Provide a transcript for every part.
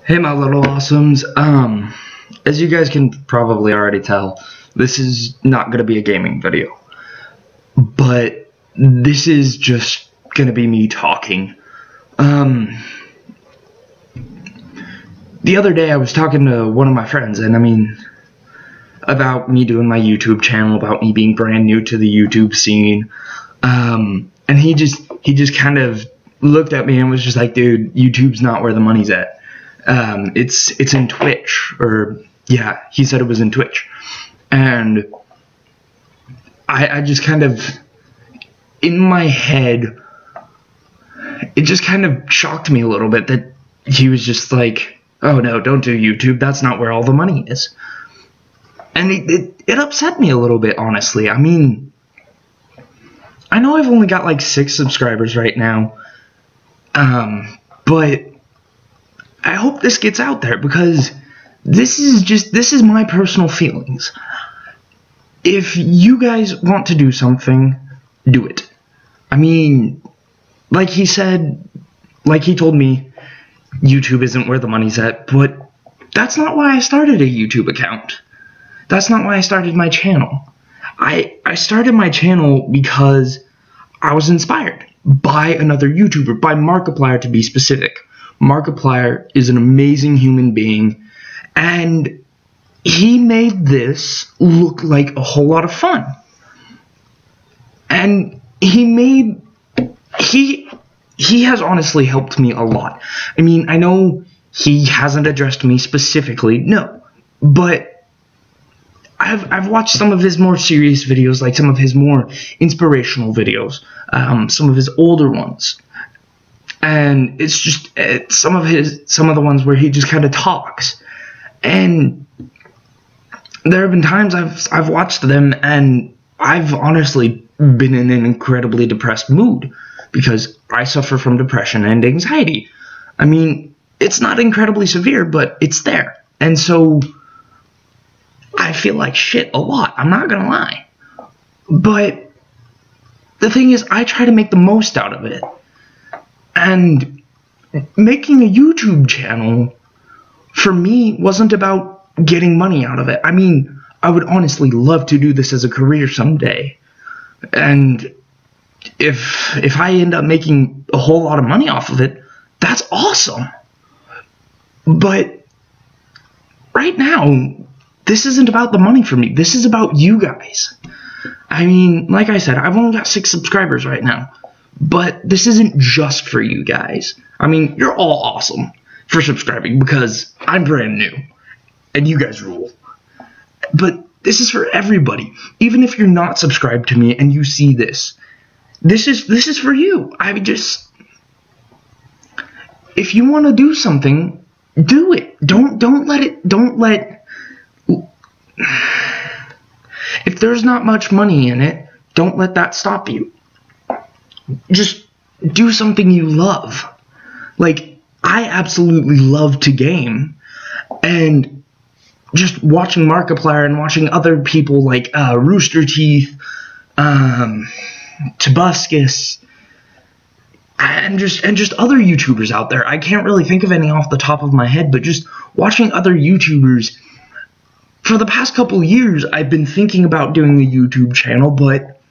Hey my little awesomes, as you guys can probably already tell, this is not going to be a gaming video, but this is just going to be me talking. The other day I was talking to one of my friends, and about me doing my YouTube channel, about me being brand new to the YouTube scene, and he just kind of looked at me and was just like, dude, YouTube's not where the money's at. It's in Twitch, or yeah, he said it was in Twitch, and I just kind of, in my head, it just kind of shocked me a little bit that he was just like, oh no, don't do YouTube, that's not where all the money is. And it upset me a little bit, honestly. I mean, I know I've only got like 6 subscribers right now, but I hope this gets out there, because this is my personal feelings. If you guys want to do something, do it. I mean, like he said, like he told me, YouTube isn't where the money's at, but that's not why I started a YouTube account. That's not why I started my channel. I started my channel because I was inspired by another YouTuber, by Markiplier to be specific. Markiplier is an amazing human being, and he made this look like a whole lot of fun. And he has honestly helped me a lot. I mean, I know he hasn't addressed me specifically, no, but I've watched some of his more serious videos, like some of his more inspirational videos, some of his older ones. And it's just some of the ones where he just kind of talks, and there have been times I've watched them and I've honestly been in an incredibly depressed mood, because I suffer from depression and anxiety. I mean, it's not incredibly severe, but it's there, and so I feel like shit a lot, I'm not gonna lie. But the thing is, I try to make the most out of it. And making a YouTube channel, for me, wasn't about getting money out of it. I mean, I would honestly love to do this as a career someday. And if I end up making a whole lot of money off of it, that's awesome. But right now, this isn't about the money for me. This is about you guys. I mean, like I said, I've only got 6 subscribers right now. But this isn't just for you guys. I mean, you're all awesome for subscribing, because I'm brand new and you guys rule. But this is for everybody. Even if you're not subscribed to me and you see this, this is for you. If you want to do something, do it. Don't let if there's not much money in it, don't let that stop you. Just do something you love. Like, I absolutely love to game, and just watching Markiplier and watching other people like Rooster Teeth, Tobuscus, and just other YouTubers out there. I can't really think of any off the top of my head, but just watching other YouTubers. For the past couple years, I've been thinking about doing a YouTube channel, but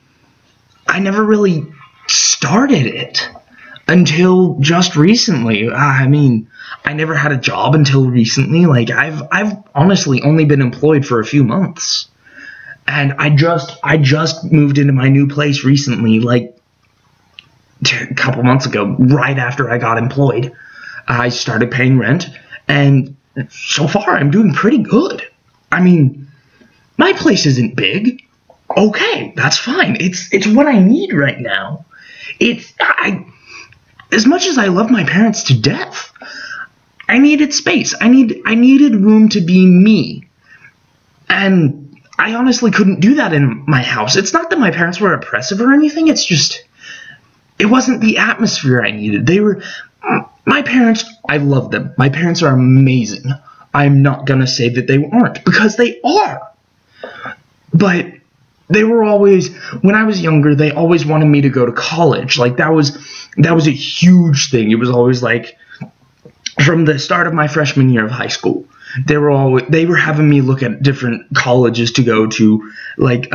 I never really started it until just recently. I mean, I never had a job until recently. Like, I've honestly only been employed for a few months, and I just moved into my new place recently, like a couple months ago, right after I got employed. I started paying rent, and so far I'm doing pretty good. I mean, my place isn't big. Okay, that's fine. It's what I need right now. As much as I love my parents to death, I needed space. I needed room to be me. And I honestly couldn't do that in my house. It's not that my parents were oppressive or anything, it's just, it wasn't the atmosphere I needed. My parents, I love them. My parents are amazing. I'm not gonna say that they aren't, because they are. But they were always, when I was younger, they always wanted me to go to college. Like, that was a huge thing. It was always like, from the start of my freshman year of high school, they were having me look at different colleges to go to. Like,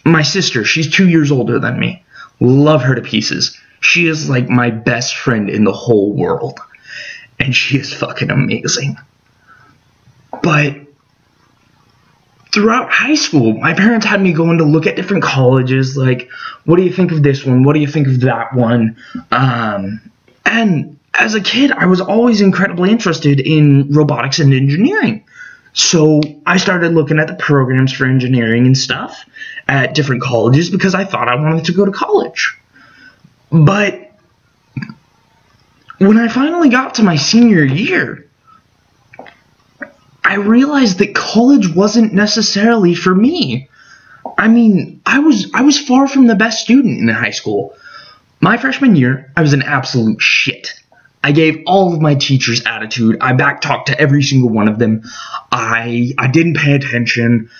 my sister, she's 2 years older than me. Love her to pieces. She is like my best friend in the whole world. And she is fucking amazing. But throughout high school, my parents had me going to look at different colleges. Like, what do you think of this one? What do you think of that one? And as a kid, I was always incredibly interested in robotics and engineering. So I started looking at the programs for engineering and stuff at different colleges because I thought I wanted to go to college. But when I finally got to my senior year, I realized that college wasn't necessarily for me. I mean, I was far from the best student in high school. My freshman year, I was an absolute shit. I gave all of my teachers attitude. I backtalked to every single one of them. I didn't pay attention.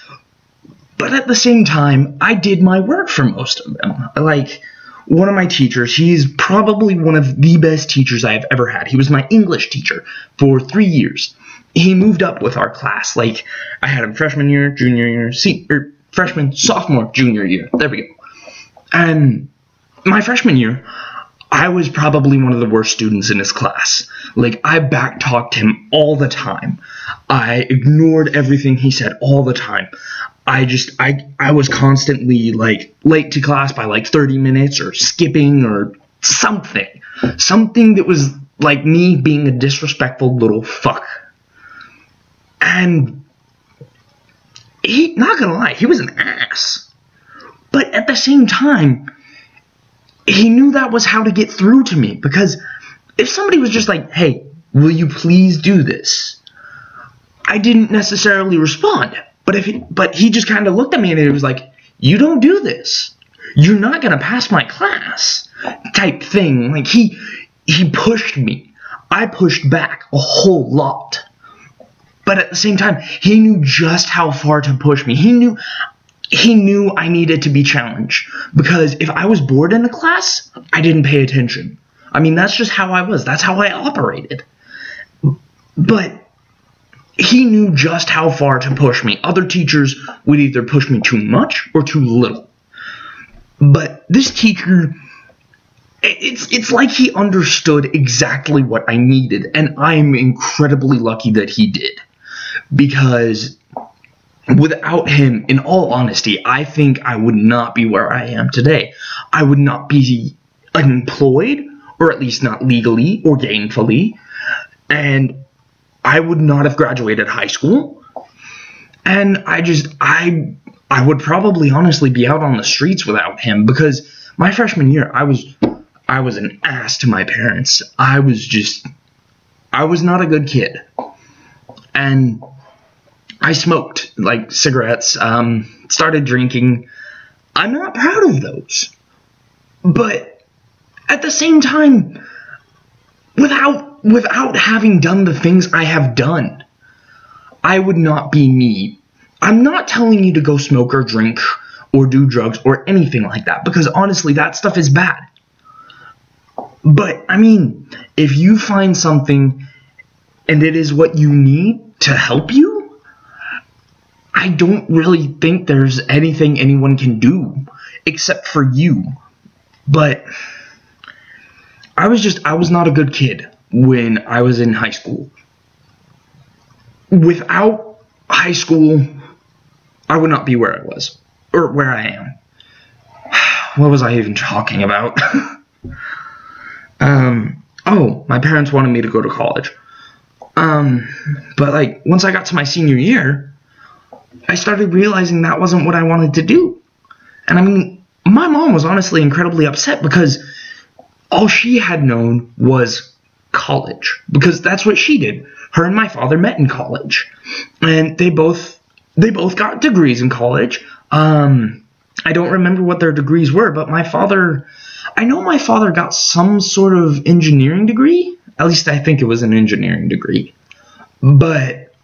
But at the same time, I did my work for most of them. Like, one of my teachers, he's probably one of the best teachers I have ever had. He was my English teacher for 3 years. He moved up with our class. Like, I had him freshman year, junior year, freshman, sophomore, junior year. There we go. And my freshman year, I was probably one of the worst students in his class. Like, I backtalked him all the time. I ignored everything he said all the time. I was constantly, like, late to class by, like, 30 minutes or skipping or something. Something that was, like, me being a disrespectful little fuck. And not gonna lie, he was an ass. But at the same time, he knew that was how to get through to me. Because if somebody was just like, hey, will you please do this? I didn't necessarily respond. But he just kind of looked at me and he was like, you don't do this. You're not going to pass my class. Type thing. Like, he pushed me. I pushed back a whole lot. But at the same time, he knew just how far to push me. He knew I needed to be challenged. Because if I was bored in a class, I didn't pay attention. I mean, that's just how I was. That's how I operated. But he knew just how far to push me. Other teachers would either push me too much or too little. But this teacher, it's like he understood exactly what I needed. And I'm incredibly lucky that he did. Because without him, in all honesty, I think I would not be where I am today. I would not be employed, or at least not legally or gainfully. And I would not have graduated high school. And I would probably honestly be out on the streets without him, because my freshman year, I was an ass to my parents. I was not a good kid. And I smoked, like, cigarettes, started drinking. I'm not proud of those. But at the same time, without having done the things I have done, I would not be me. I'm not telling you to go smoke or drink or do drugs or anything like that, because honestly, that stuff is bad. But, I mean, if you find something and it is what you need to help you, I don't really think there's anything anyone can do except for you. But I was not a good kid when I was in high school. Without high school, I would not be where I was, or where I am. What was I even talking about? Oh, my parents wanted me to go to college. But, like, once I got to my senior year, I started realizing that wasn't what I wanted to do. And I mean, my mom was honestly incredibly upset, because all she had known was college, because that's what she did. Her and my father met in college, and they both got degrees in college. I don't remember what their degrees were, but I know my father got some sort of engineering degree. At least I think it was an engineering degree. But,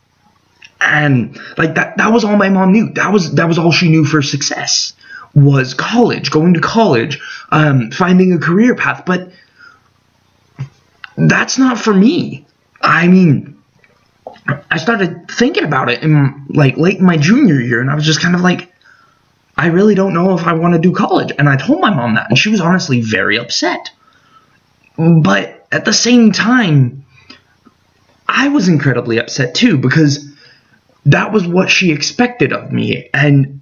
and like, that was all my mom knew. That was all she knew for success, was college, going to college, finding a career path. But that's not for me. I mean, I started thinking about it in like late in my junior year, and I was just kind of like, I really don't know if I want to do college. And I told my mom that, and she was honestly very upset. But at the same time, I was incredibly upset too, because that was what she expected of me, and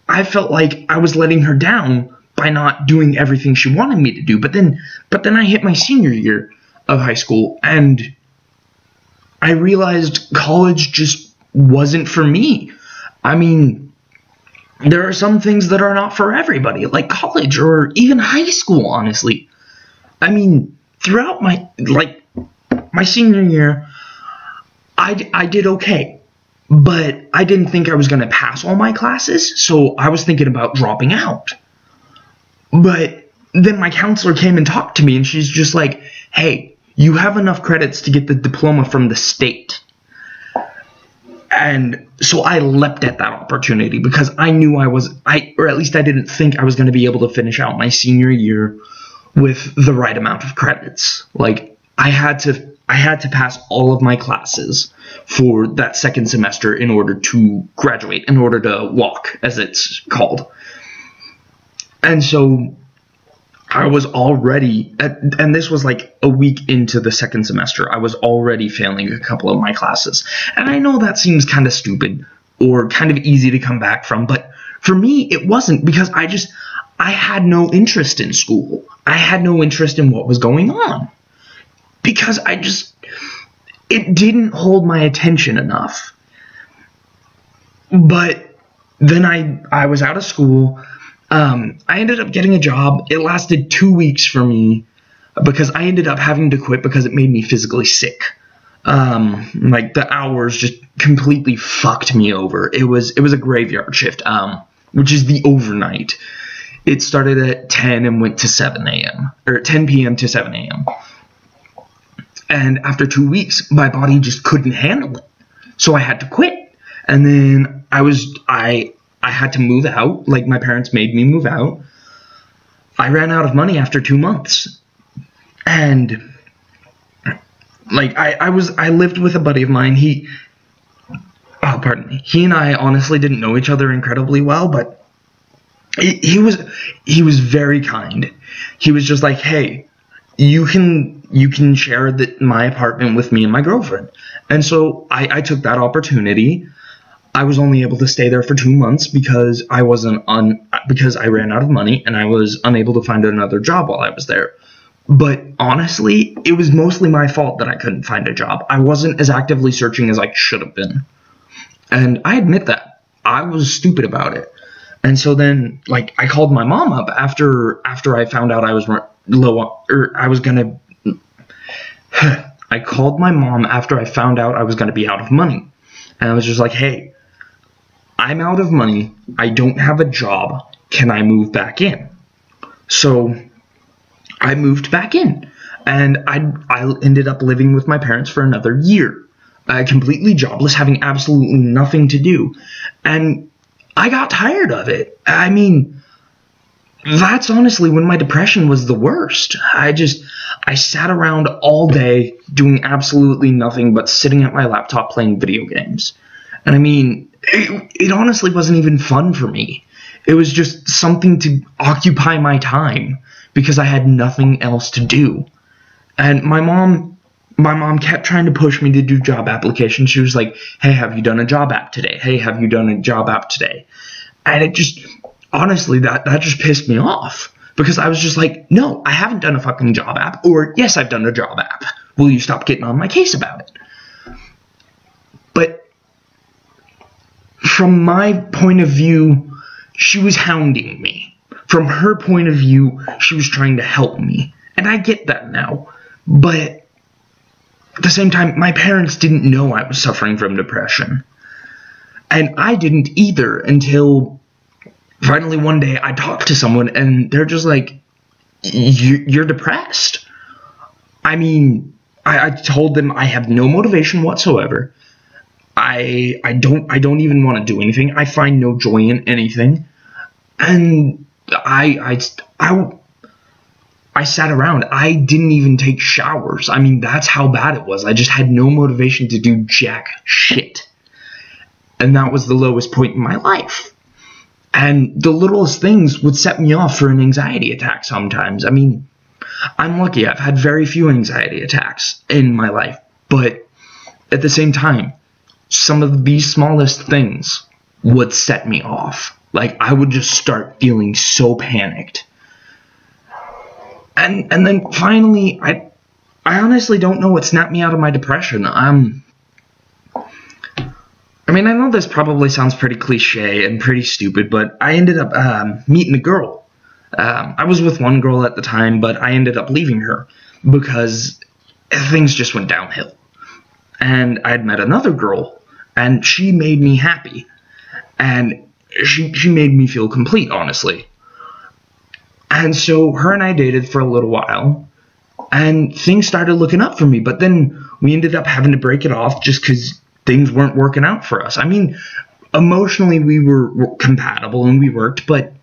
I felt like I was letting her down by not doing everything she wanted me to do. But then I hit my senior year of high school, and I realized college just wasn't for me. I mean, there are some things that are not for everybody, like college or even high school, honestly. I mean, throughout my senior year, I did okay, but I didn't think I was going to pass all my classes, so I was thinking about dropping out. But then my counselor came and talked to me, and she's just like, hey, you have enough credits to get the diploma from the state. And so I leapt at that opportunity because I knew or at least I didn't think I was going to be able to finish out my senior year with the right amount of credits. Like, I had to pass all of my classes for that second semester in order to graduate, in order to walk, as it's called. And so I was already, and this was like a week into the second semester, I was already failing a couple of my classes. And I know that seems kind of stupid or kind of easy to come back from, but for me, it wasn't, because I had no interest in school. I had no interest in what was going on, because it didn't hold my attention enough. But then I was out of school. I ended up getting a job. It lasted 2 weeks for me because I ended up having to quit because it made me physically sick. Like, the hours just completely fucked me over. It was a graveyard shift, which is the overnight. It started at 10 and went to 7 a.m. or 10 p.m. to 7 a.m. And after 2 weeks, my body just couldn't handle it. So I had to quit. And then I had to move out. Like, my parents made me move out. I ran out of money after 2 months. And like, I lived with a buddy of mine. He and I honestly didn't know each other incredibly well, but he was very kind. He was just like, hey, you can share my apartment with me and my girlfriend. And so I took that opportunity. I was only able to stay there for 2 months because because I ran out of money and I was unable to find another job while I was there. But honestly, it was mostly my fault that I couldn't find a job. I wasn't as actively searching as I should have been. And I admit that. I was stupid about it. And so then, like, I called my mom up after I found out I was I called my mom after I found out I was going to be out of money. And I was just like, hey, I'm out of money. I don't have a job. Can I move back in? So I moved back in. And I ended up living with my parents for another year. Completely jobless, having absolutely nothing to do. And I got tired of it. I mean, that's honestly when my depression was the worst. I sat around all day doing absolutely nothing but sitting at my laptop playing video games. And I mean, it honestly wasn't even fun for me. It was just something to occupy my time because I had nothing else to do. And my mom kept trying to push me to do job applications. She was like, hey, have you done a job app today? Hey, have you done a job app today? And it just, honestly, that just pissed me off. Because I was just like, no, I haven't done a fucking job app. Or, yes, I've done a job app. Will you stop getting on my case about it? But from my point of view, she was hounding me. From her point of view, she was trying to help me. And I get that now. But at the same time, my parents didn't know I was suffering from depression. And I didn't either until finally one day I talked to someone and they're just like, you're depressed. I mean, I told them I have no motivation whatsoever. I don't even want to do anything. I find no joy in anything. And I I sat around. I didn't even take showers. I mean, that's how bad it was. I just had no motivation to do jack shit. And that was the lowest point in my life. And the littlest things would set me off for an anxiety attack sometimes. I mean, I'm lucky. I've had very few anxiety attacks in my life. But at the same time, some of the smallest things would set me off. Like, I would just start feeling so panicked. And then finally, I honestly don't know what snapped me out of my depression. I mean, I know this probably sounds pretty cliche and pretty stupid, but I ended up meeting a girl. I was with one girl at the time, but I ended up leaving her because things just went downhill. And I'd met another girl, and she made me happy. And she made me feel complete, honestly. And so her and I dated for a little while, and things started looking up for me. But then we ended up having to break it off just because things weren't working out for us. I mean, emotionally we were compatible and we worked, but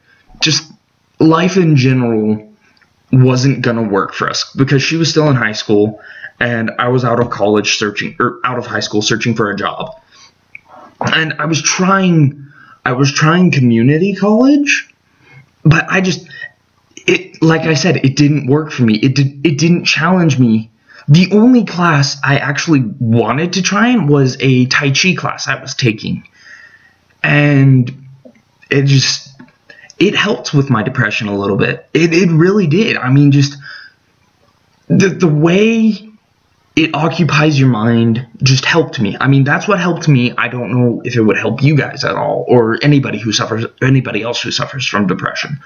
just life in general wasn't gonna work for us because she was still in high school and I was out of college out of high school searching for a job. And I was trying community college, but like I said, it didn't work for me. It didn't challenge me. The only class I actually wanted to try in was a Tai Chi class I was taking. And it helped with my depression a little bit. It really did. I mean, just the way it occupies your mind just helped me. I mean, that's what helped me. I don't know if it would help you guys at all, or anybody else who suffers from depression.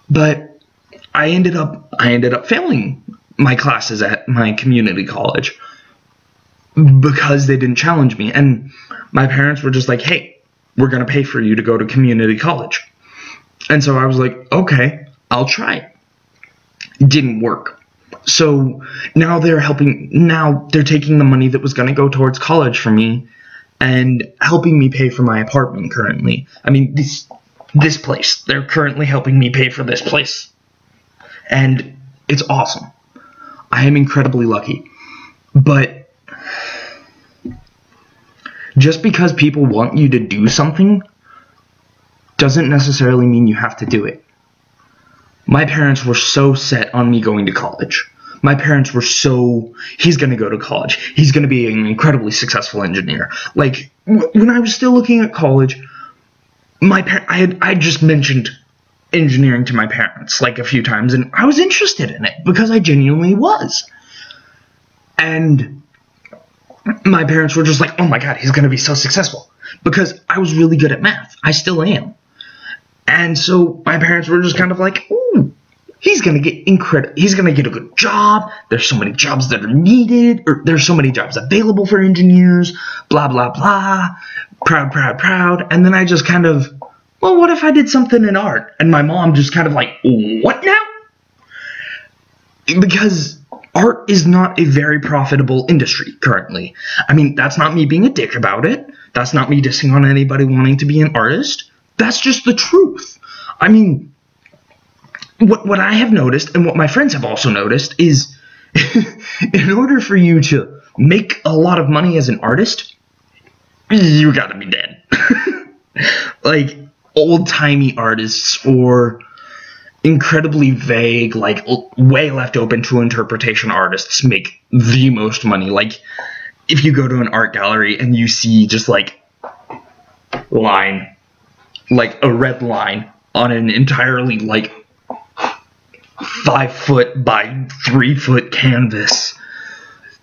But I ended up failing my classes at my community college because they didn't challenge me. And my parents were just like, hey, we're going to pay for you to go to community college. And so I was like, okay, I'll try it. It didn't work. So now they're taking the money that was going to go towards college for me and helping me pay for my apartment currently. I mean, this place, they're currently helping me pay for this place. And it's awesome. I am incredibly lucky. But just because people want you to do something doesn't necessarily mean you have to do it. My parents were so set on me going to college. My parents were he's going to go to college. He's going to be an incredibly successful engineer. Like, when I was still looking at college, I just mentioned engineering to my parents like a few times, and I was interested in it because I genuinely was. And my parents were just like, oh my god, he's going to be so successful, because I was really good at math. I still am. And so my parents were just kind of like, ooh, he's going to get a good job. There's so many jobs that are needed, or there's so many jobs available for engineers, blah, blah, blah. Proud, proud, proud. And then I just kind of, well, what if I did something in art? And my mom just kind of like, what now? Because art is not a very profitable industry currently. I mean, that's not me being a dick about it. That's not me dissing on anybody wanting to be an artist. That's just the truth. I mean, what I have noticed, and what my friends have also noticed, is in order for you to make a lot of money as an artist, you gotta be dead. Like, old-timey artists or incredibly vague, like, way left open to interpretation artists make the most money. Like, if you go to an art gallery and you see just, like, a red line on an entirely, like, 5-foot by 3-foot canvas,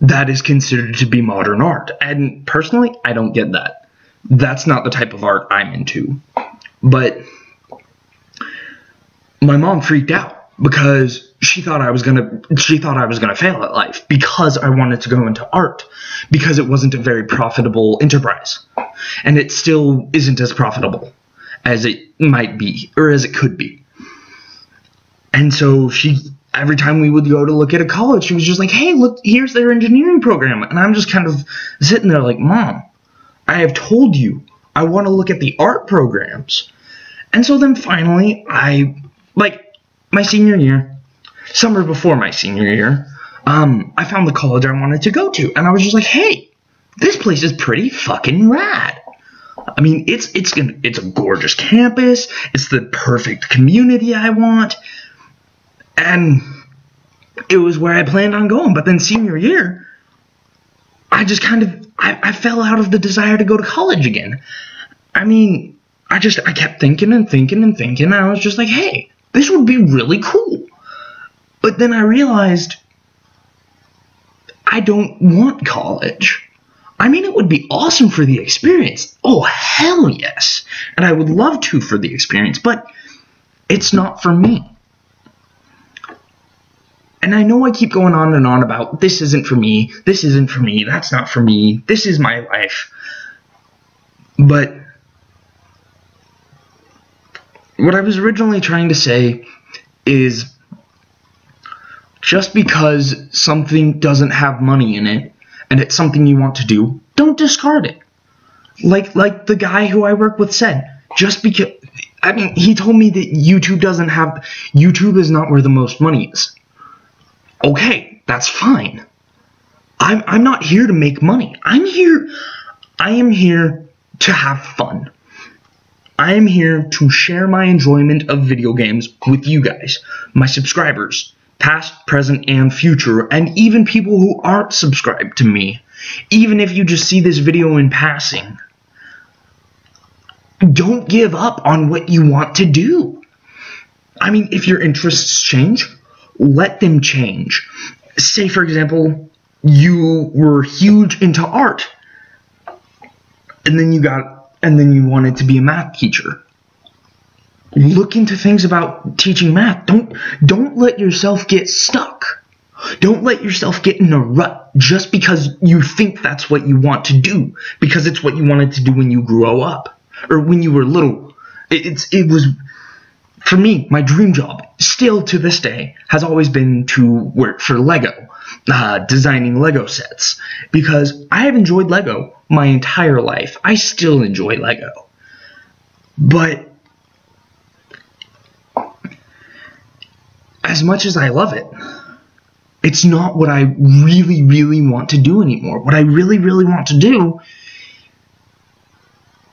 that is considered to be modern art. And personally, I don't get that. That's not the type of art I'm into. But my mom freaked out because she thought I was gonna fail at life because I wanted to go into art, because it wasn't a very profitable enterprise, and it still isn't as profitable as it might be, or as it could be. And so every time we would go to look at a college, she was just like, hey, look, here's their engineering program. And I'm just kind of sitting there like, Mom, I have told you I want to look at the art programs. And so then finally, my senior year, summer before my senior year, I found the college I wanted to go to, and I was just like, hey, this place is pretty fucking rad. I mean, it's a gorgeous campus. It's the perfect community I want, and it was where I planned on going. But then senior year, I just I fell out of the desire to go to college again. I mean, I kept thinking and thinking and thinking, and I was just like, hey, this would be really cool. But then I realized I don't want college. I mean, it would be awesome for the experience. Oh, hell yes. And I would love to for the experience, but it's not for me. And I know I keep going on and on about this isn't for me, that's not for me, this is my life. But what I was originally trying to say is just because something doesn't have money in it and it's something you want to do, don't discard it. Like the guy who I work with said, just because, I mean, he told me that YouTube is not where the most money is. Okay, that's fine. I'm not here to make money. I am here to have fun. I am here to share my enjoyment of video games with you guys, my subscribers, past, present, and future, and even people who aren't subscribed to me. Even if you just see this video in passing, don't give up on what you want to do. I mean, if your interests change, let them change. Say, for example, you were huge into art, and then you wanted to be a math teacher. Look into things about teaching math. Don't let yourself get stuck. Don't let yourself get in a rut just because you think that's what you want to do, because it's what you wanted to do when you grew up or when you were little. It was, for me, my dream job, still to this day, has always been to work for Lego, designing Lego sets, because I have enjoyed Lego my entire life. I still enjoy Lego. But as much as I love it, it's not what I really, really want to do anymore. What I really, really want to do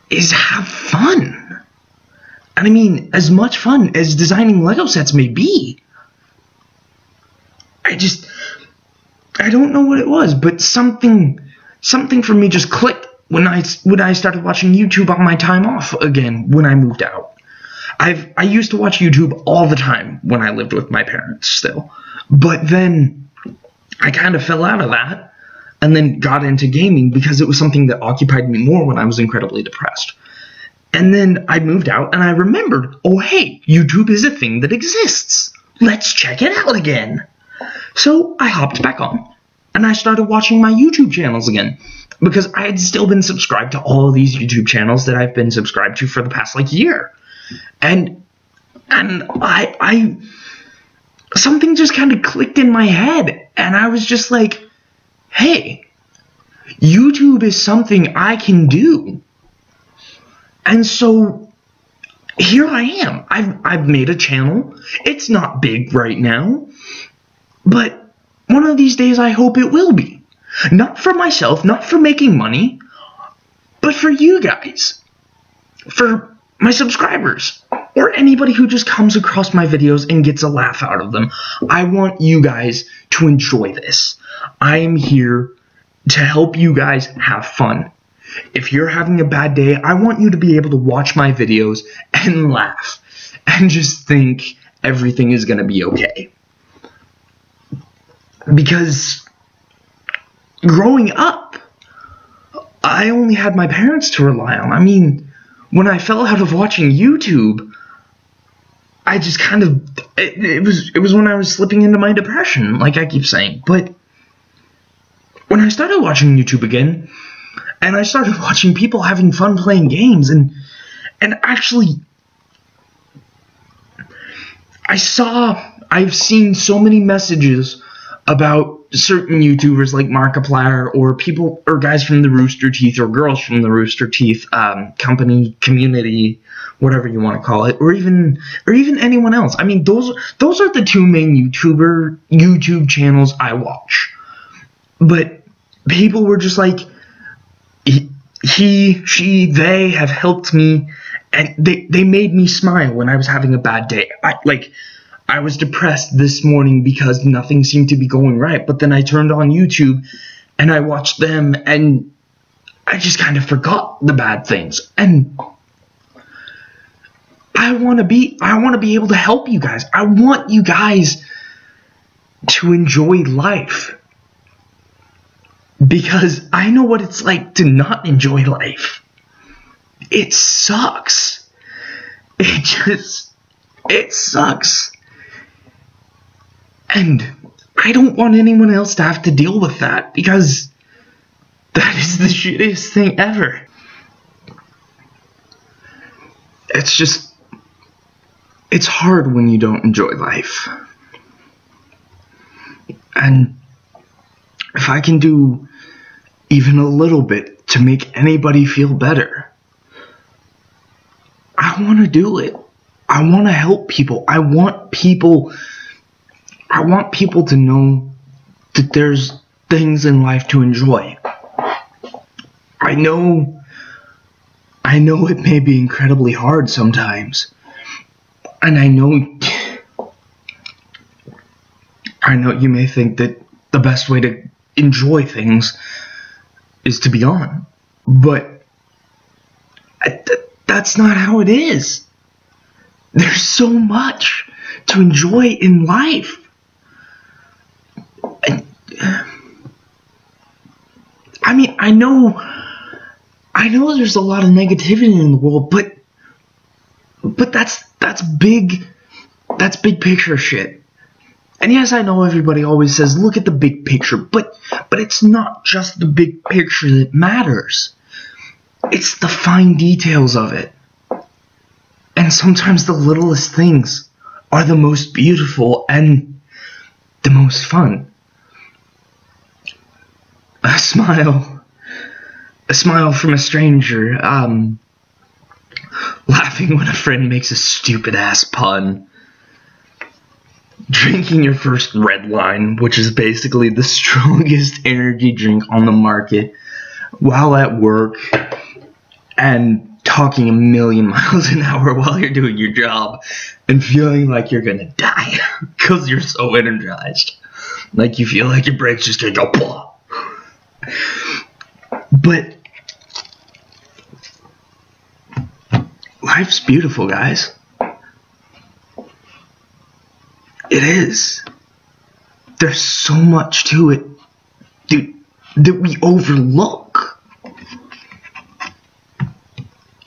is have fun. And I mean, as much fun as designing Lego sets may be, I don't know what it was, but something for me just clicked when I started watching YouTube on my time off again when I moved out. I used to watch YouTube all the time when I lived with my parents still, but then I kind of fell out of that and then got into gaming because it was something that occupied me more when I was incredibly depressed. And then I moved out and I remembered, oh hey, YouTube is a thing that exists. Let's check it out again. So I hopped back on and I started watching my YouTube channels again because I had still been subscribed to all of these YouTube channels that I've been subscribed to for the past year. And I something just kind of clicked in my head and I was just like, hey, YouTube is something I can do. And so here I am. I've made a channel. It's not big right now, but one of these days I hope it will be. Not for myself, not for making money, but for you guys. For my subscribers, or anybody who just comes across my videos and gets a laugh out of them. I want you guys to enjoy this. I am here to help you guys have fun. If you're having a bad day, I want you to be able to watch my videos and laugh and just think everything is going to be okay. Because growing up, I only had my parents to rely on. I mean, when I fell out of watching YouTube, I just kind of, it was when I was slipping into my depression, like I keep saying. But when I started watching YouTube again, and I started watching people having fun playing games, and actually, I've seen so many messages about certain YouTubers like Markiplier, or people, or guys from the Rooster Teeth, or girls from the Rooster Teeth company, community, whatever you want to call it, or even anyone else. I mean, those are the two main YouTube channels I watch. But people were just like, he, she, they have helped me, and they made me smile when I was having a bad day. I was depressed this morning because nothing seemed to be going right, but then I turned on YouTube and I watched them, and I just kind of forgot the bad things. And I want to be able to help you guys. I want you guys to enjoy life, because I know what it's like to not enjoy life. It sucks. It sucks. And I don't want anyone else to have to deal with that, because that is the shittiest thing ever. It's hard when you don't enjoy life. And if I can do even a little bit to make anybody feel better, I want to do it. I want to help people. I want people to know that there's things in life to enjoy. I know it may be incredibly hard sometimes. And I know you may think that the best way to enjoy things is to be on. But that's not how it is. There's so much to enjoy in life. I mean, I know there's a lot of negativity in the world, but that's big picture shit. And yes, I know everybody always says, look at the big picture, but it's not just the big picture that matters. It's the fine details of it. And sometimes the littlest things are the most beautiful and the most fun. A smile from a stranger, laughing when a friend makes a stupid ass pun, drinking your first red wine, which is basically the strongest energy drink on the market, while at work, and talking a million miles an hour while you're doing your job, and feeling like you're gonna die because you're so energized, like you feel like your brain's just gonna go blah. But life's beautiful, guys. It is. There's so much to it, dude, that we overlook.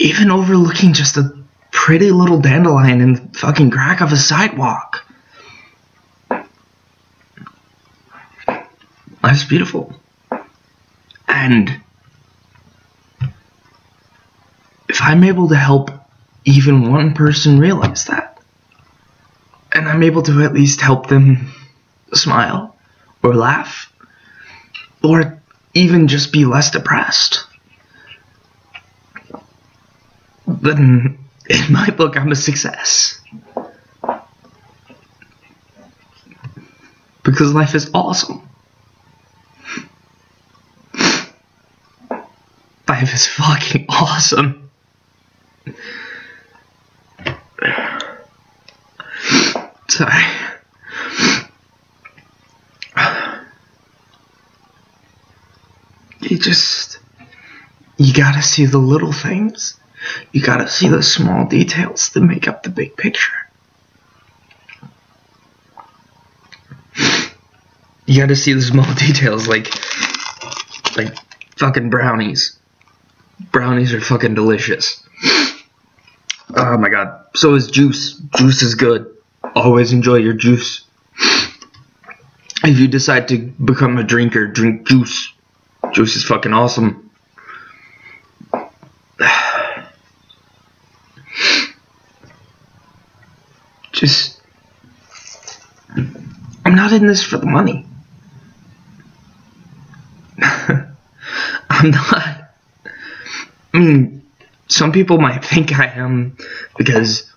Even overlooking just a pretty little dandelion in the fucking crack of a sidewalk. Life's beautiful. And if I'm able to help even one person realize that, and I'm able to at least help them smile, or laugh, or even just be less depressed, then in my book I'm a success. Because life is awesome. Life is fucking awesome. Sorry. You gotta see the little things. You gotta see the small details that make up the big picture. You gotta see the small details, like fucking brownies. Brownies are fucking delicious. Oh my god. So is juice. Juice is good. Always enjoy your juice. If you decide to become a drinker, drink juice. Juice is fucking awesome. I'm not in this for the money. I'm not. I mean, some people might think I am because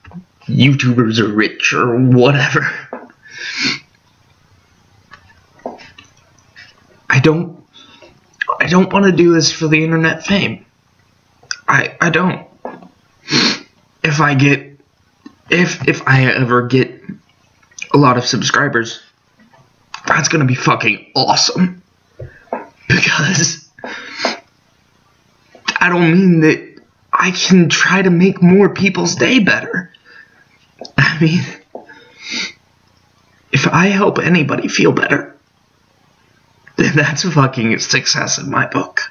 YouTubers are rich or whatever. I don't want to do this for the internet fame. I don't. If I ever get a lot of subscribers, that's gonna be fucking awesome. Because I don't mean that I can try to make more people's day better. I mean, if I help anybody feel better, then that's fucking a success in my book.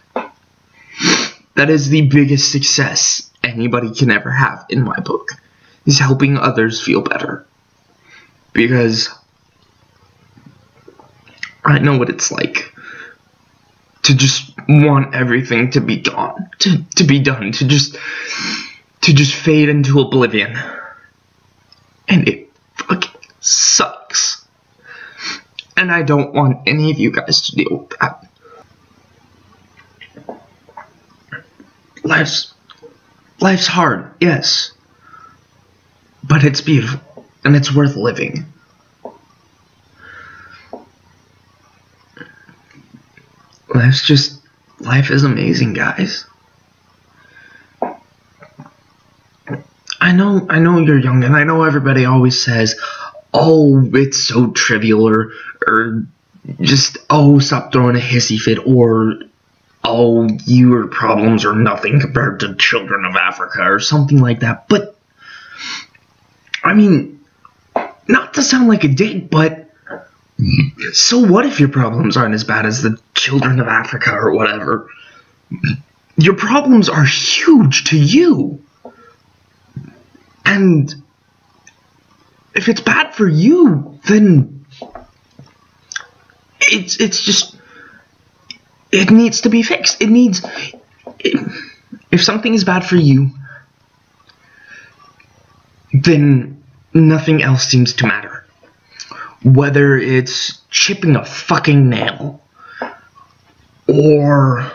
That is the biggest success anybody can ever have in my book, is helping others feel better. Because I know what it's like to just want everything to be gone, to be done, to just fade into oblivion. And it fucking sucks. And I don't want any of you guys to deal with that. Life's hard, yes. But it's beautiful, and it's worth living. Life is amazing, guys. I know you're young, and I know everybody always says, oh, it's so trivial, or just, oh, stop throwing a hissy fit, or, oh, your problems are nothing compared to children of Africa, or something like that. But, I mean, not to sound like a dick, but so what if your problems aren't as bad as the children of Africa or whatever? Your problems are huge to you. And if it's bad for you, then it's just, it needs to be fixed. If something is bad for you, then nothing else seems to matter. Whether it's chipping a fucking nail, or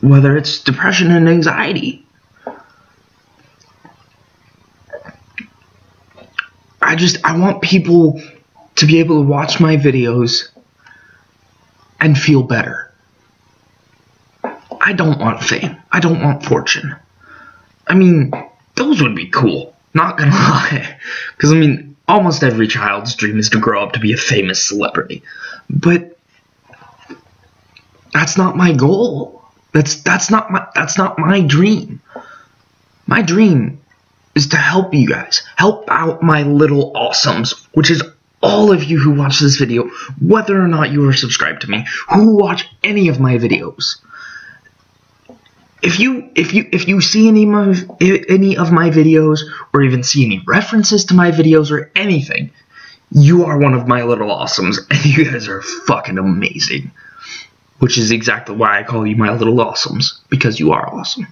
whether it's depression and anxiety. I want people to be able to watch my videos and feel better. I don't want fame. I don't want fortune. I mean, those would be cool. Not gonna lie. Because, I mean, almost every child's dream is to grow up to be a famous celebrity. But that's not my goal. That's not my dream. My dream is to help you guys. Help out my little awesomes, which is all of you who watch this video, whether or not you are subscribed to me, who watch any of my videos. If you see any of my videos, or even see any references to my videos or anything, you are one of my little awesomes, and you guys are fucking amazing. Which is exactly why I call you my little awesomes, because you are awesome.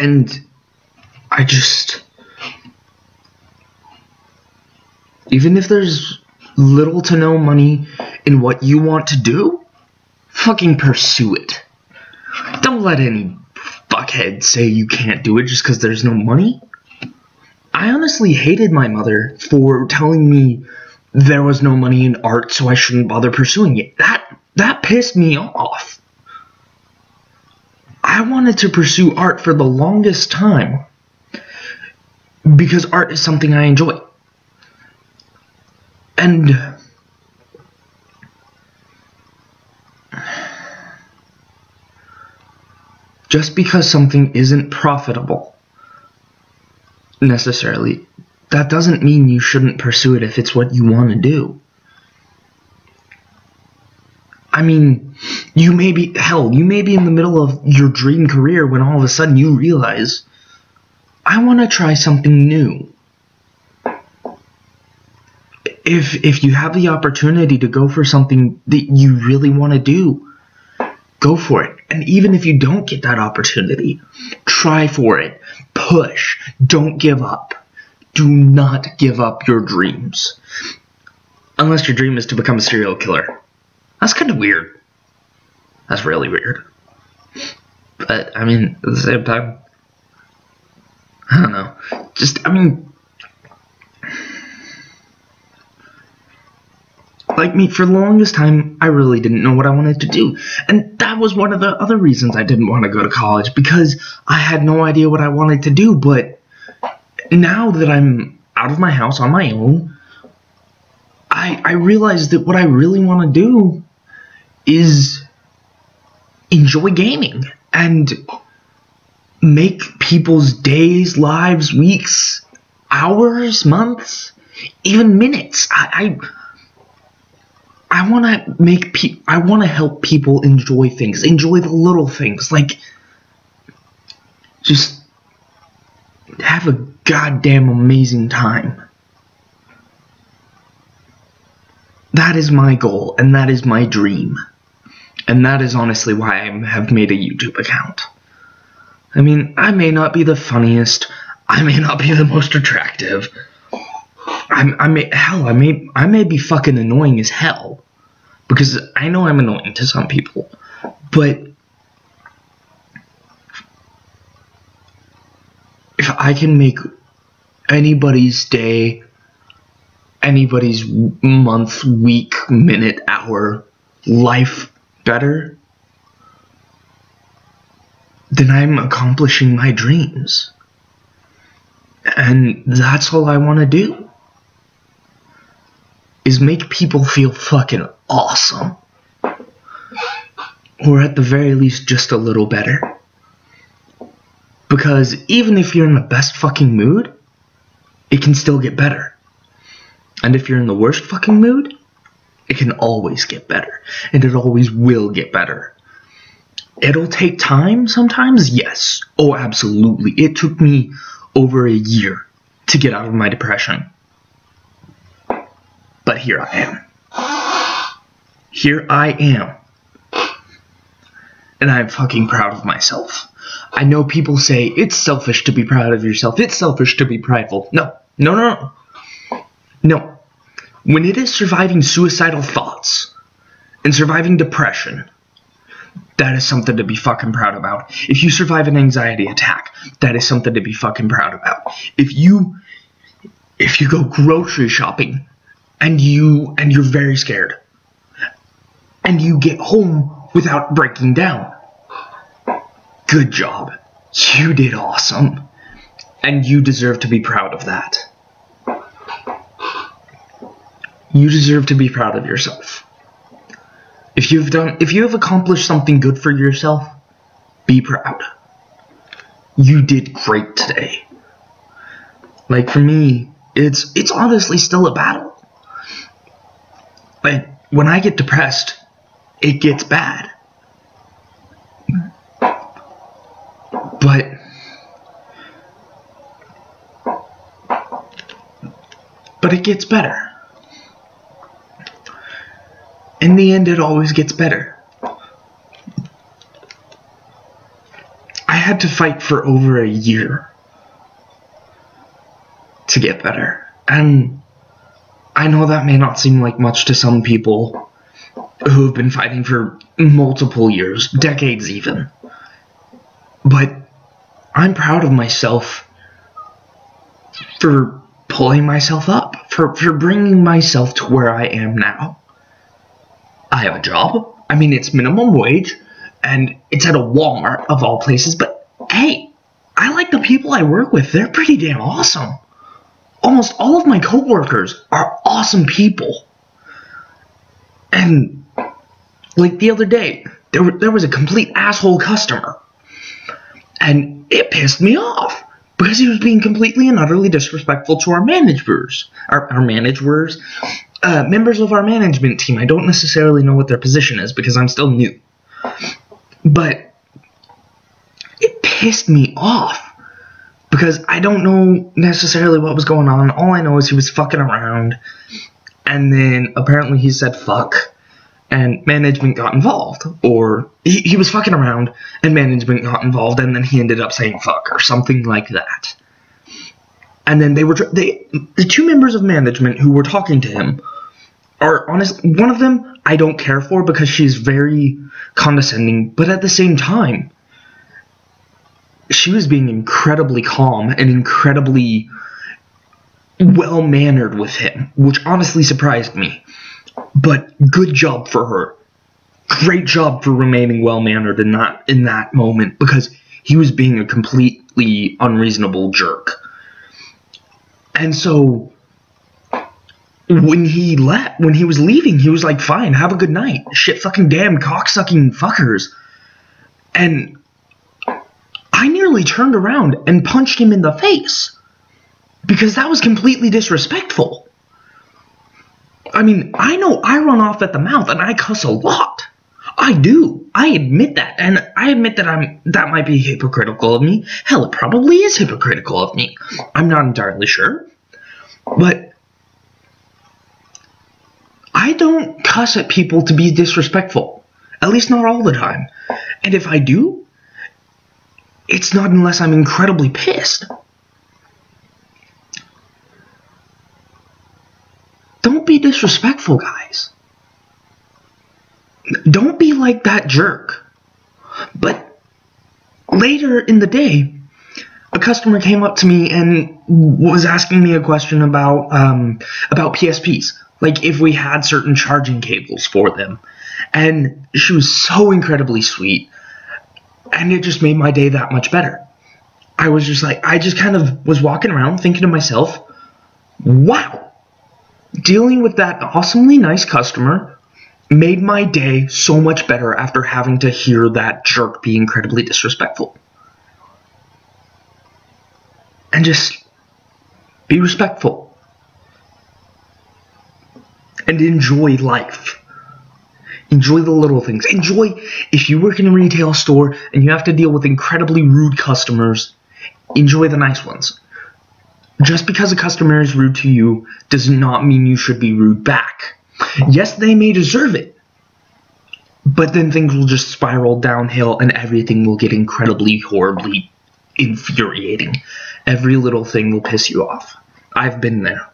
And even if there's little to no money in what you want to do, fucking pursue it. Don't let any fuckhead say you can't do it just because there's no money. I honestly hated my mother for telling me there was no money in art, so I shouldn't bother pursuing it. That pissed me off. I wanted to pursue art for the longest time because art is something I enjoy. And just because something isn't profitable necessarily, that doesn't mean you shouldn't pursue it if it's what you want to do. I mean, you may be in the middle of your dream career when all of a sudden you realize, I want to try something new. If you have the opportunity to go for something that you really want to do, go for it. And even if you don't get that opportunity, try for it. Push. Don't give up. Do not give up your dreams. Unless your dream is to become a serial killer. That's kind of weird. That's really weird. But, I mean, at the same time, I don't know. Just, I mean, like me, for the longest time, I really didn't know what I wanted to do. And that was one of the other reasons I didn't want to go to college, because I had no idea what I wanted to do. But now that I'm out of my house on my own, I realized that what I really want to do is enjoy gaming and make people's days, lives, weeks, hours, months, even minutes. I want to I want to help people enjoy things, enjoy the little things, like just have a goddamn amazing time. That is my goal, and that is my dream. And that is honestly why I have made a YouTube account. I mean, I may not be the funniest, I may not be the most attractive, I may be fucking annoying as hell, because I know I'm annoying to some people, but if I can make anybody's day, anybody's month, week, minute, hour, life better, then I'm accomplishing my dreams. And that's all I want to do, is make people feel fucking awesome. Or at the very least, just a little better. Because even if you're in the best fucking mood, it can still get better. And if you're in the worst fucking mood, it can always get better. And it always will get better. It'll take time sometimes, yes. Oh, absolutely. It took me over a year to get out of my depression. But here I am. Here I am. And I'm fucking proud of myself. I know people say, it's selfish to be proud of yourself. It's selfish to be prideful. No. No, no, no. No. When it is surviving suicidal thoughts and surviving depression, that is something to be fucking proud about. If you survive an anxiety attack, that is something to be fucking proud about. If you go grocery shopping and you're very scared and you get home without breaking down, good job. You did awesome. And you deserve to be proud of that. You deserve to be proud of yourself. If you have accomplished something good for yourself, be proud. You did great today. Like for me, it's honestly still a battle. Like when I get depressed, it gets bad. But it gets better. In the end, it always gets better. I had to fight for over a year to get better. And I know that may not seem like much to some people who have been fighting for multiple years, decades even. But I'm proud of myself for pulling myself up, for bringing myself to where I am now. I have a job. I mean, it's minimum wage, and it's at a Walmart of all places, but hey, I like the people I work with. They're pretty damn awesome. Almost all of my coworkers are awesome people. And like the other day, there was a complete asshole customer, and it pissed me off because he was being completely and utterly disrespectful to our managers, members of our management team. I don't necessarily know what their position is because I'm still new, but it pissed me off because I don't know necessarily what was going on. All I know is he was fucking around, and then apparently he said fuck, and management got involved. Or he was fucking around, and management got involved, and then he ended up saying fuck, or something like that. And then the two members of management who were talking to him are honest. One of them, I don't care for because she's very condescending, but at the same time, she was being incredibly calm and incredibly well-mannered with him, which honestly surprised me. But good job for her. Great job for remaining well-mannered in that moment, because he was being a completely unreasonable jerk. And so when he was leaving, he was like, fine, have a good night. Shit fucking damn cocksucking fuckers. And I nearly turned around and punched him in the face, because that was completely disrespectful. I mean, I know I run off at the mouth and I cuss a lot. I do. I admit that. And I admit that that might be hypocritical of me. Hell, it probably is hypocritical of me. I'm not entirely sure. But I don't cuss at people to be disrespectful. At least not all the time. And if I do, it's not unless I'm incredibly pissed. Don't be disrespectful, guys. Don't be like that jerk. But later in the day, a customer came up to me and was asking me a question about PSPs. Like if we had certain charging cables for them. And she was so incredibly sweet. And it just made my day that much better. I was just like, I just kind of was walking around thinking to myself, wow, dealing with that awesomely nice customer made my day so much better after having to hear that jerk be incredibly disrespectful. And just be respectful. And enjoy life. Enjoy the little things. Enjoy, if you work in a retail store and you have to deal with incredibly rude customers, enjoy the nice ones. Just because a customer is rude to you does not mean you should be rude back. Yes, they may deserve it, but then things will just spiral downhill and everything will get incredibly, horribly infuriating. Every little thing will piss you off. I've been there.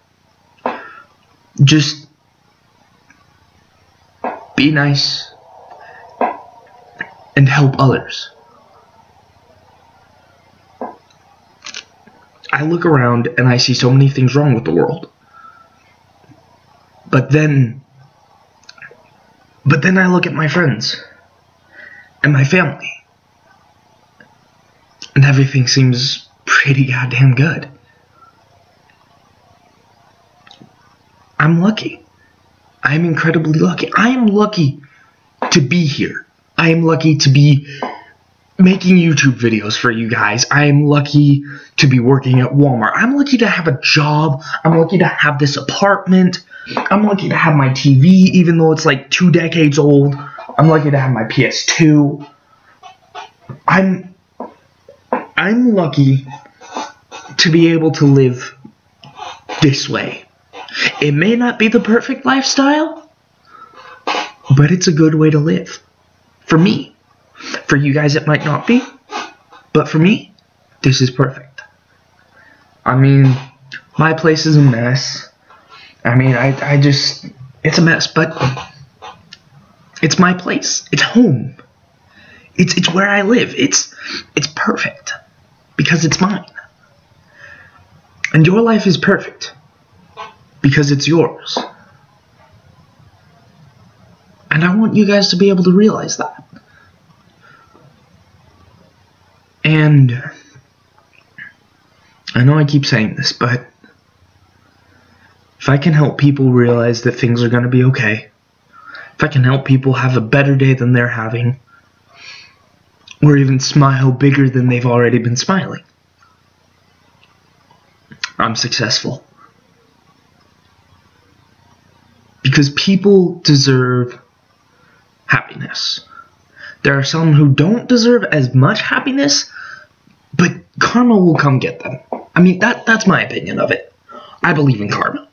Just be nice and help others. I look around and I see so many things wrong with the world. But then I look at my friends and my family, and everything seems pretty goddamn good. I'm lucky. I'm incredibly lucky. I am lucky to be here. I am lucky to be making YouTube videos for you guys. I am lucky to be working at Walmart. I'm lucky to have a job. I'm lucky to have this apartment. I'm lucky to have my TV, even though it's like 2 decades old. I'm lucky to have my PS2. I'm lucky to be able to live this way. It may not be the perfect lifestyle, but it's a good way to live. For me. For you guys it might not be, but for me, this is perfect. I mean, my place is a mess. I mean, I just, it's a mess, but it's my place. It's home. It's where I live. It's perfect because it's mine. And your life is perfect because it's yours. And I want you guys to be able to realize that. And I know I keep saying this, but if I can help people realize that things are going to be okay, if I can help people have a better day than they're having, or even smile bigger than they've already been smiling, I'm successful. Because people deserve happiness. There are some who don't deserve as much happiness, but karma will come get them. I mean, that's my opinion of it. I believe in karma.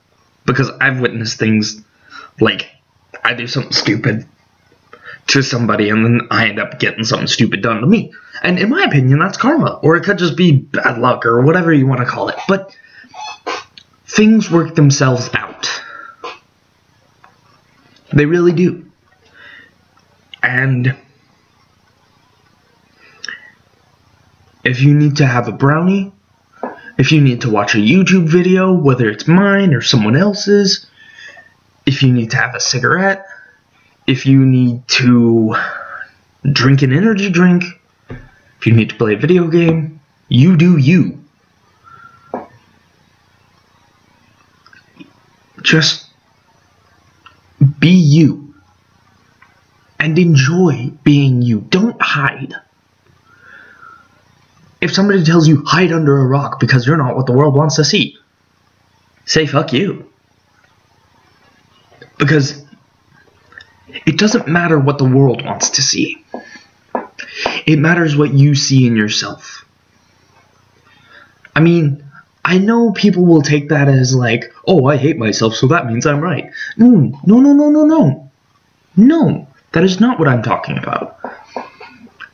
Because I've witnessed things like I do something stupid to somebody and then I end up getting something stupid done to me. And in my opinion, that's karma. Or it could just be bad luck or whatever you want to call it. But things work themselves out. They really do. And if you need to have a brownie, if you need to watch a YouTube video, whether it's mine or someone else's, if you need to have a cigarette, if you need to drink an energy drink, if you need to play a video game, you do you. Just be you. And enjoy being you. Don't hide. If somebody tells you hide under a rock because you're not what the world wants to see, say fuck you. Because it doesn't matter what the world wants to see. It matters what you see in yourself. I mean, I know people will take that as like, oh, I hate myself, so that means I'm right. No. No, that is not what I'm talking about.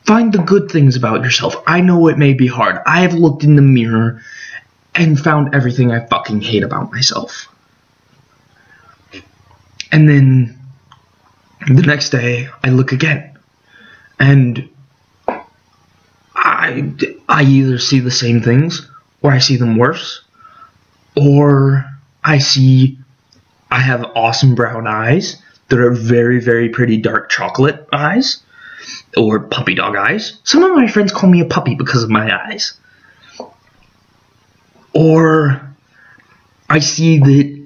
Find the good things about yourself. I know it may be hard. I have looked in the mirror and found everything I fucking hate about myself. And then the next day, I look again. And I either see the same things, or I see them worse, or I have awesome brown eyes that are very, very pretty dark chocolate eyes, or puppy dog eyes. Some of my friends call me a puppy because of my eyes. Or I see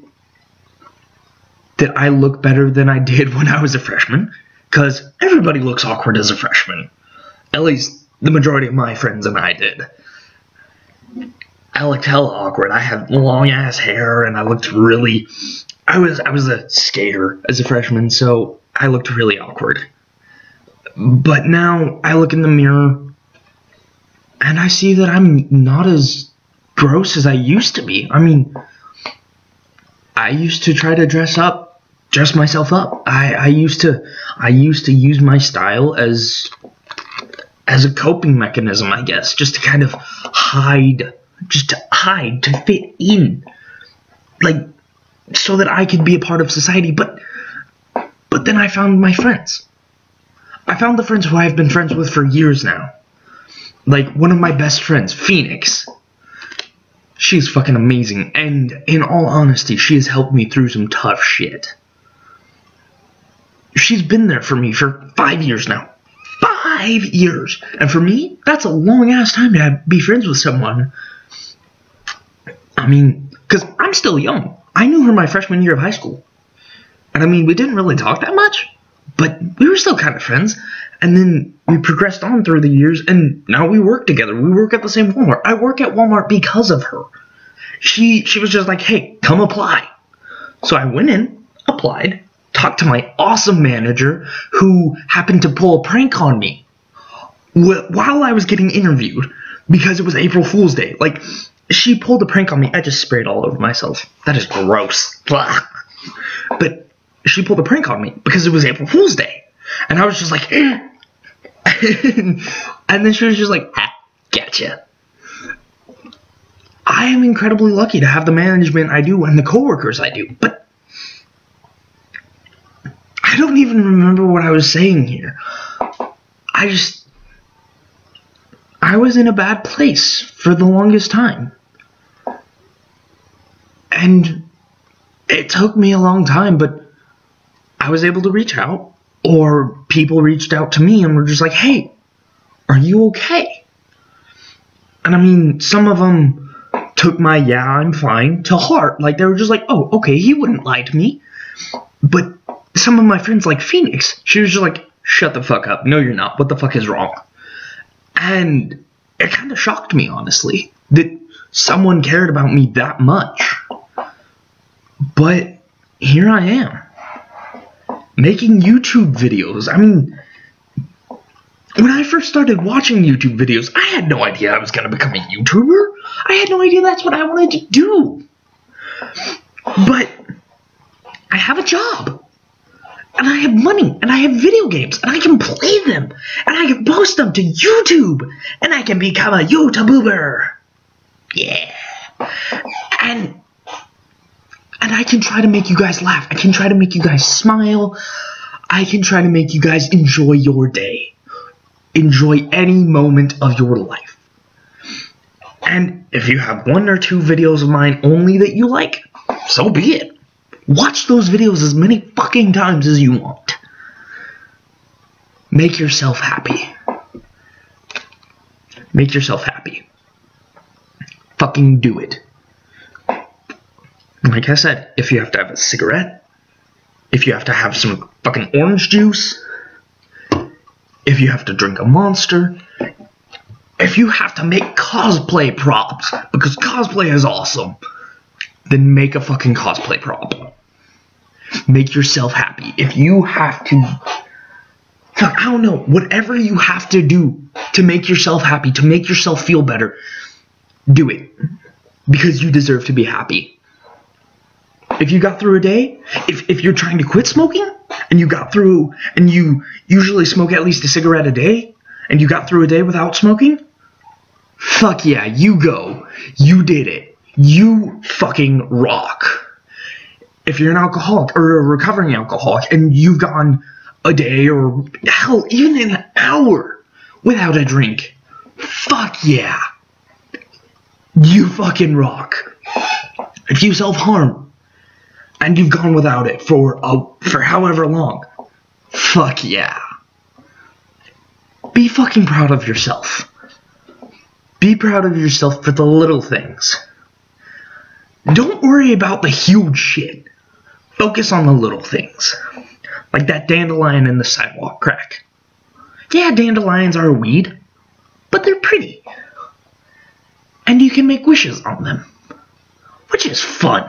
that I look better than I did when I was a freshman, because everybody looks awkward as a freshman. At least the majority of my friends and I did. I looked hella awkward. I had long ass hair and I looked really... I was a skater as a freshman, so I looked really awkward. But now I look in the mirror and I see that I'm not as gross as I used to be. I mean, I used to try to dress myself up. I used to use my style as a coping mechanism, I guess, just to kind of hide, to fit in, like, so that I could be a part of society. But then I found my friends. I found the friends who I've been friends with for years now. Like, one of my best friends, Phoenix. She's fucking amazing, and in all honesty, she has helped me through some tough shit. She's been there for me for 5 years now. 5 years! And for me, that's a long-ass time to be friends with someone. I mean, because I'm still young. I knew her my freshman year of high school. And I mean, we didn't really talk that much, but we were still kind of friends. And then we progressed on through the years, and now we work together. We work at the same Walmart. I work at Walmart because of her. She was just like, hey, come apply. So I went in, applied, talked to my awesome manager, who happened to pull a prank on me while I was getting interviewed, because it was April Fool's Day. Like, she pulled a prank on me. I just sprayed all over myself. That is gross. Blah. But she pulled a prank on me because it was April Fool's Day. And I was just like, eh. And then she was just like, ha, gotcha. I am incredibly lucky to have the management I do and the coworkers I do. But I don't even remember what I was saying here. I was in a bad place for the longest time. And it took me a long time, but I was able to reach out, or people reached out to me and were just like, hey, are you okay? And I mean, some of them took my yeah, I'm fine to heart. Like, they were just like, oh, okay, he wouldn't lie to me. But some of my friends, like Phoenix, she was just like, shut the fuck up. No, you're not. What the fuck is wrong? And it kind of shocked me, honestly, that someone cared about me that much. But here I am, making YouTube videos. I mean, when I first started watching YouTube videos, I had no idea I was going to become a YouTuber. I had no idea that's what I wanted to do. But I have a job. And I have money, and I have video games, and I can play them, and I can post them to YouTube, and I can become a YouTuber. Yeah. And And I can try to make you guys laugh. I can try to make you guys smile. I can try to make you guys enjoy your day. Enjoy any moment of your life. And if you have 1 or 2 videos of mine only that you like, so be it. Watch those videos as many fucking times as you want. Make yourself happy. Make yourself happy. Fucking do it. Like I said, if you have to have a cigarette, if you have to have some fucking orange juice, if you have to drink a Monster, if you have to make cosplay props, because cosplay is awesome, then make a fucking cosplay prop. Make yourself happy. If you have to, I don't know, whatever you have to do to make yourself happy, to make yourself feel better, do it. Because you deserve to be happy. If you got through a day, if you're trying to quit smoking, and you got through, and you usually smoke at least a cigarette a day, and you got through a day without smoking, fuck yeah, you go. You did it. You fucking rock. If you're an alcoholic, or a recovering alcoholic, and you've gone a day, or hell, even an hour without a drink, fuck yeah. You fucking rock. If you self-harm, and you've gone without it for however long, fuck yeah. Be fucking proud of yourself. Be proud of yourself for the little things. Don't worry about the huge shit. Focus on the little things. Like that dandelion in the sidewalk crack. Yeah, dandelions are a weed, but they're pretty. And you can make wishes on them, which is fun.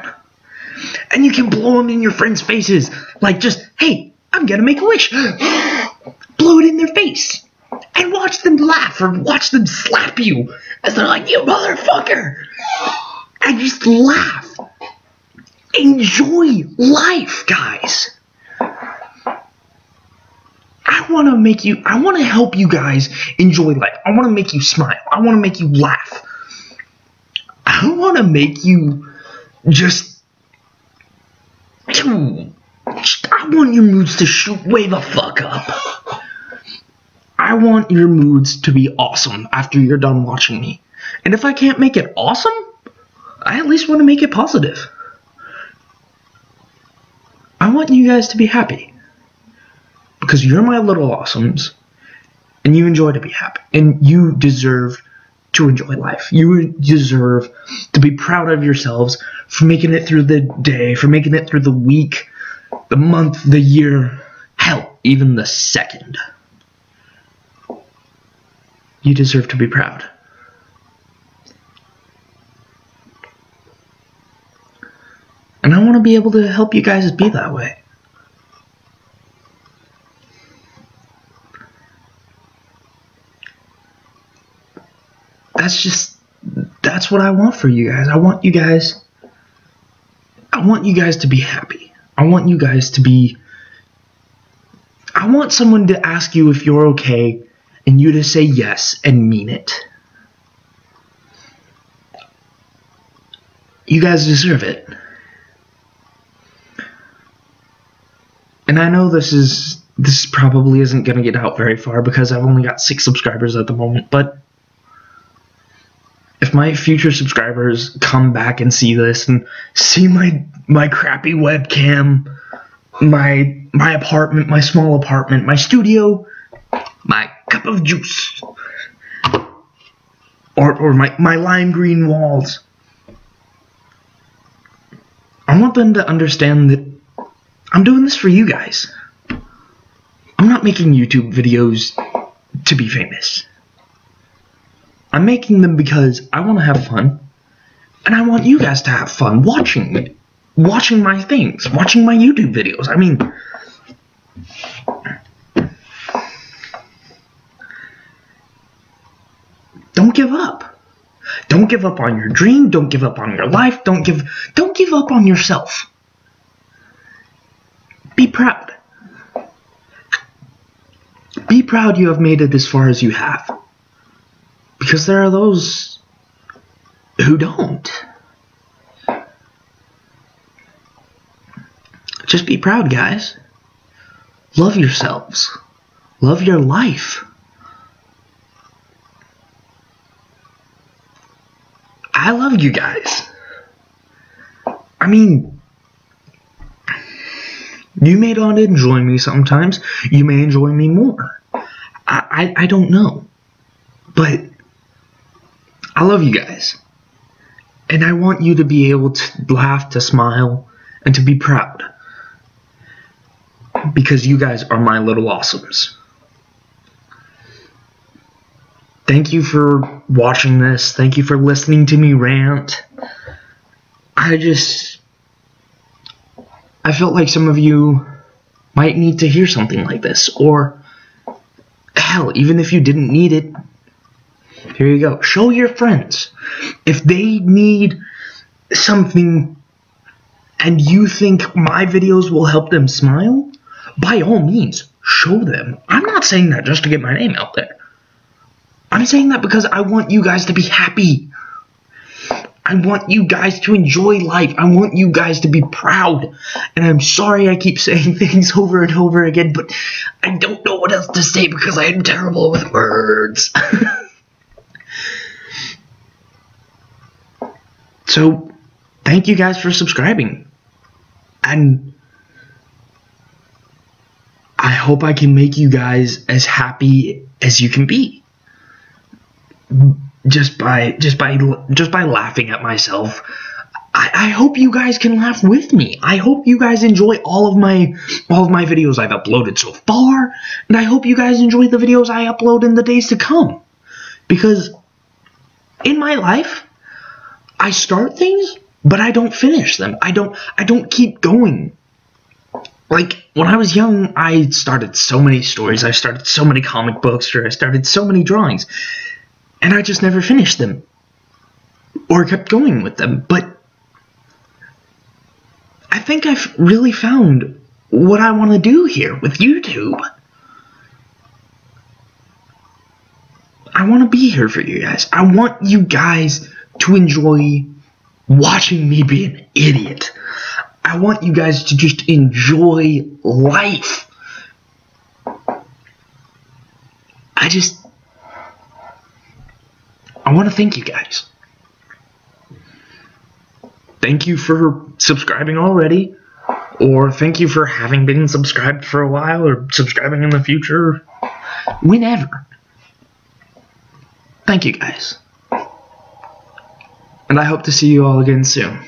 And you can blow them in your friends' faces. Like just, hey, I'm gonna make a wish. Blow it in their face. And watch them laugh or watch them slap you. As they're like, you motherfucker. And just laugh. Enjoy life, guys. I want to help you guys enjoy life. I want to make you smile. I want to make you laugh. I want to make you I want your moods to shoot way the fuck up. I want your moods to be awesome after you're done watching me. And if I can't make it awesome, I at least want to make it positive. I want you guys to be happy. Because you're my little awesomes. And you enjoy to be happy. And you deserve to enjoy life. You deserve to be proud of yourselves for making it through the day, for making it through the week, the month, the year, hell, even the second. You deserve to be proud. And I want to be able to help you guys be that way. That's what I want for you guys. I want you guys to be happy. I want someone to ask you if you're okay and you to say yes and mean it. You guys deserve it. And I know this probably isn't going to get out very far because I've only got 6 subscribers at the moment, but if my future subscribers come back and see this and see my crappy webcam, my apartment, my small apartment, my studio, my cup of juice, or my lime green walls, I want them to understand that I'm doing this for you guys. I'm not making YouTube videos to be famous. I'm making them because I want to have fun, and I want you guys to have fun watching my things, watching my YouTube videos. I mean, don't give up. Don't give up on your dream. Don't give up on your life. Don't give up on yourself. Be proud. Be proud you have made it as far as you have. Because there are those who don't. just be proud, guys. Love yourselves. Love your life. I love you guys. I mean, you may not enjoy me sometimes. You may enjoy me more. I don't know. But I love you guys. And I want you to be able to laugh, to smile, and to be proud. Because you guys are my little awesomes. Thank you for watching this. Thank you for listening to me rant. I felt like some of you might need to hear something like this. Or, hell, even if you didn't need it, here you go. Show your friends. If they need something and you think my videos will help them smile, by all means, show them. I'm not saying that just to get my name out there. I'm saying that because I want you guys to be happy. I want you guys to enjoy life. I want you guys to be proud. And I'm sorry I keep saying things over and over again, but I don't know what else to say because I am terrible with words. So, thank you guys for subscribing. And I hope I can make you guys as happy as you can be. Just by laughing at myself. I hope you guys can laugh with me. I hope you guys enjoy all of my videos I've uploaded so far, and I hope you guys enjoy the videos I upload in the days to come. Because in my life, I start things, but I don't finish them. I don't keep going. Like, when I was young, I started so many stories, I started so many comic books, or I started so many drawings, and I just never finished them, or kept going with them. But I think I've really found what I want to do here with YouTube. I want to be here for you guys. I want you guys to enjoy watching me be an idiot. I want you guys to just enjoy life. I want to thank you guys. Thank you for subscribing already, or thank you for having been subscribed for a while, or subscribing in the future, whenever. Thank you guys. And I hope to see you all again soon.